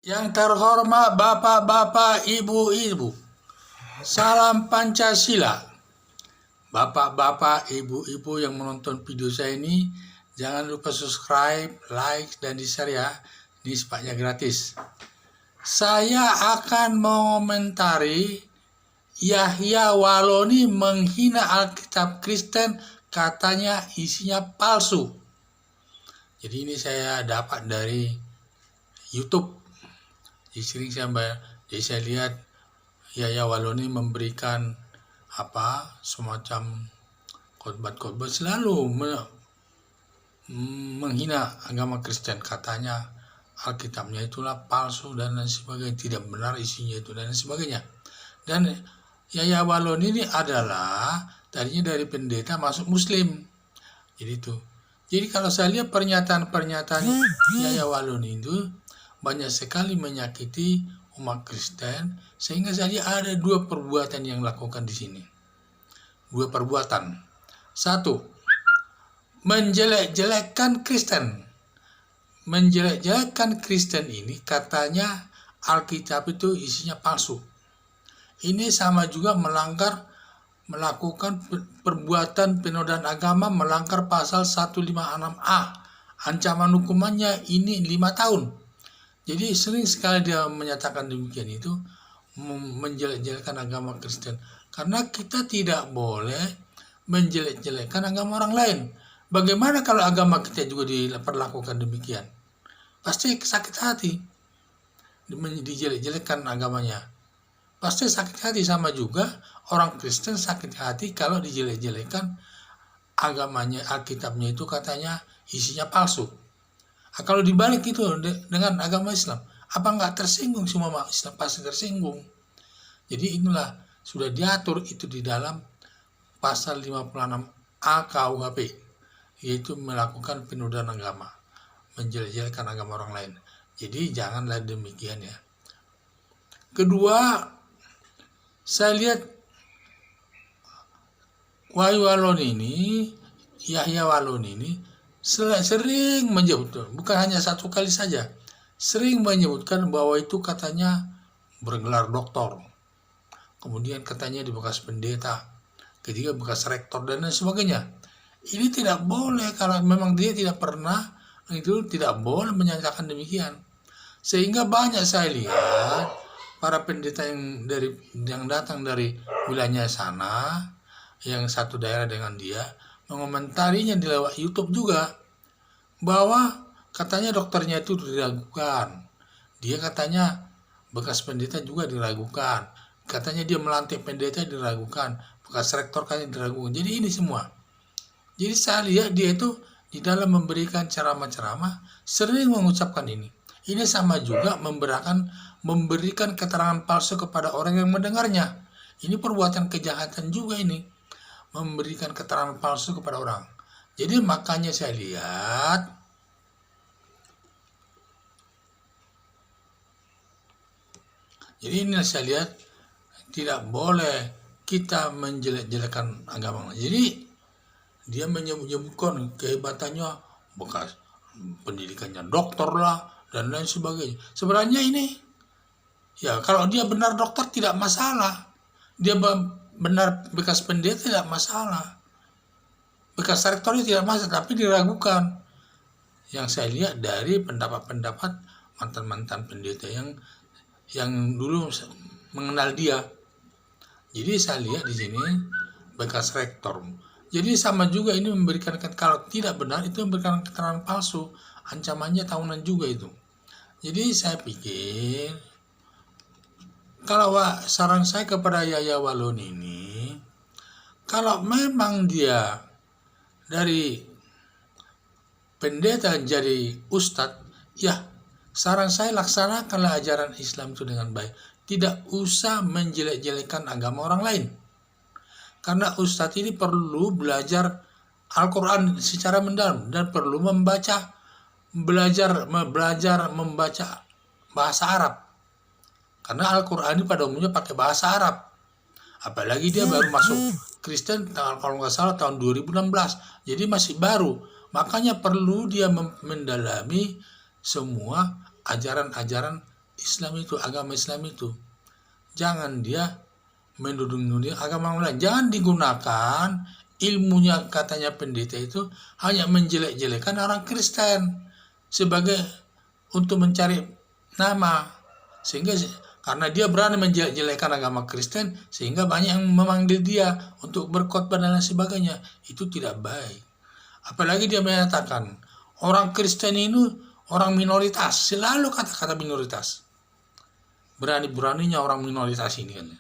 Yang terhormat bapak-bapak, ibu-ibu, salam Pancasila. Bapak-bapak, ibu-ibu yang menonton video saya ini, jangan lupa subscribe, like, dan di-share ya. Ini sifatnya gratis. Saya akan mengomentari Yahya Waloni menghina Alkitab Kristen, katanya isinya palsu. Jadi ini saya dapat dari YouTube. Jadi saya lihat Yahya Waloni memberikan semacam khotbah selalu menghina agama Kristen, katanya Alkitabnya itulah palsu dan lain sebagainya, tidak benar isinya itu dan lain sebagainya. Dan Yahya Waloni ini adalah tadinya dari pendeta masuk Muslim. Jadi kalau saya lihat pernyataan Yahya Waloni itu banyak sekali menyakiti umat Kristen, sehingga saya ada dua perbuatan yang dilakukan di sini. Dua perbuatan. Satu, menjelek-jelekkan Kristen. Menjelek-jelekkan Kristen ini katanya Alkitab itu isinya palsu. Ini sama juga melakukan perbuatan penodaan agama, melanggar pasal 156A. Ancaman hukumannya ini 5 tahun. Jadi sering sekali dia menyatakan demikian itu, menjelek-jelekkan agama Kristen. Karena kita tidak boleh menjelek-jelekkan agama orang lain. Bagaimana kalau agama kita juga diperlakukan demikian? Pasti sakit hati dijelek-jelekkan agamanya. Pasti sakit hati, sama juga orang Kristen sakit hati kalau dijelek-jelekkan agamanya, Alkitabnya itu katanya isinya palsu. Kalau dibalik itu dengan agama Islam, apa nggak tersinggung? Semua Islam pasti tersinggung. Jadi inilah sudah diatur itu di dalam pasal 56A KUHP, yaitu melakukan penodaan agama, menjelek-jelekkan agama orang lain. Jadi janganlah demikian ya. Kedua, saya lihat Yahya Waloni ini sering menyebut, bukan hanya satu kali saja, sering menyebutkan bahwa itu katanya bergelar doktor, kemudian katanya di bekas pendeta, ketiga bekas rektor dan lain sebagainya. Ini tidak boleh, kalau memang dia tidak pernah, itu tidak boleh menyatakan demikian. Sehingga banyak saya lihat para pendeta yang datang dari wilayahnya sana, yang satu daerah dengan dia, mengomentarinya di lewat YouTube juga, bahwa katanya dokternya itu diragukan. Dia katanya bekas pendeta juga diragukan. Katanya dia melantik pendeta diragukan. Bekas rektor katanya diragukan. Jadi ini semua. Jadi saya lihat dia itu di dalam memberikan ceramah-ceramah sering mengucapkan ini. Ini sama juga memberikan keterangan palsu kepada orang yang mendengarnya. Ini perbuatan kejahatan juga ini. Memberikan keterangan palsu kepada orang. Jadi makanya saya lihat tidak boleh kita menjelek-jelekan agama. Jadi dia menyebutkan kehebatannya, bekas pendidikannya dokter lah dan lain sebagainya. Sebenarnya ini ya, kalau dia benar dokter tidak masalah. Dia benar bekas pendeta tidak masalah. Bekas rektor itu tidak masalah, tapi diragukan. Yang saya lihat dari pendapat-pendapat mantan-mantan pendeta yang dulu mengenal dia. Jadi saya lihat di sini bekas rektor. Jadi sama juga ini memberikan, kalau tidak benar itu memberikan keterangan palsu, ancamannya tahunan juga itu. Jadi saya pikir, kalau saran saya kepada Yahya Waloni ini, kalau memang dia dari pendeta jadi ustadz, ya saran saya laksanakanlah ajaran Islam itu dengan baik. Tidak usah menjelek-jelekan agama orang lain. Karena ustadz ini perlu belajar Al-Quran secara mendalam dan perlu belajar membaca bahasa Arab. Karena Al-Quran ini pada umumnya pakai bahasa Arab. Apalagi dia baru masuk Kristen kalau nggak salah tahun 2016. Jadi masih baru. Makanya perlu dia mendalami semua ajaran-ajaran agama Islam itu, jangan dia menuding agama orang lain. Jangan digunakan ilmunya katanya pendeta itu hanya menjelek-jelekan orang Kristen sebagai untuk mencari nama, sehingga karena dia berani menjelek-jelekan agama Kristen sehingga banyak yang memanggil dia untuk berkhotbah dan lain sebagainya. Itu tidak baik. Apalagi dia menyatakan orang Kristen ini orang minoritas, selalu kata-kata minoritas. Berani-beraninya orang minoritas ini kan.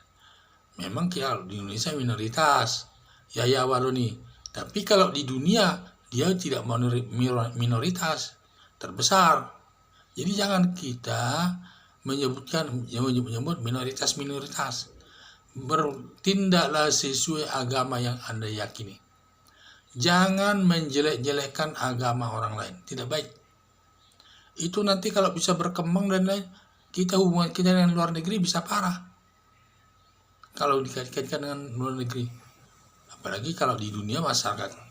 Memang kalau di Indonesia minoritas, ya walau nih. Tapi kalau di dunia dia tidak minoritas terbesar. Jadi jangan kita menyebut minoritas. Bertindaklah sesuai agama yang Anda yakini. Jangan menjelek-jelekkan agama orang lain, tidak baik. Itu nanti kalau bisa berkembang dan lain, hubungan kita dengan luar negeri bisa parah. Kalau dikaitkan dengan luar negeri, apalagi kalau di dunia masyarakat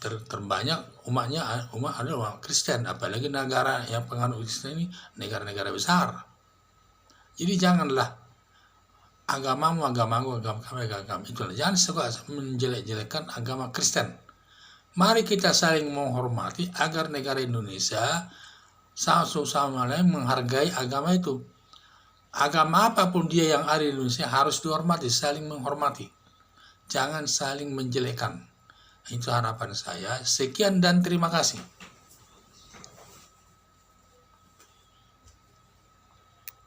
terbanyak umat adalah Kristen, apalagi negara yang penganut Kristen ini negara-negara besar. Jadi janganlah agamamu itulah, jangan suka menjelek-jelekan agama Kristen. Mari kita saling menghormati agar negara Indonesia sama lain menghargai agama itu. Agama apapun dia yang ada di Indonesia harus dihormati, saling menghormati. Jangan saling menjelekkan. Itu harapan saya. Sekian dan terima kasih.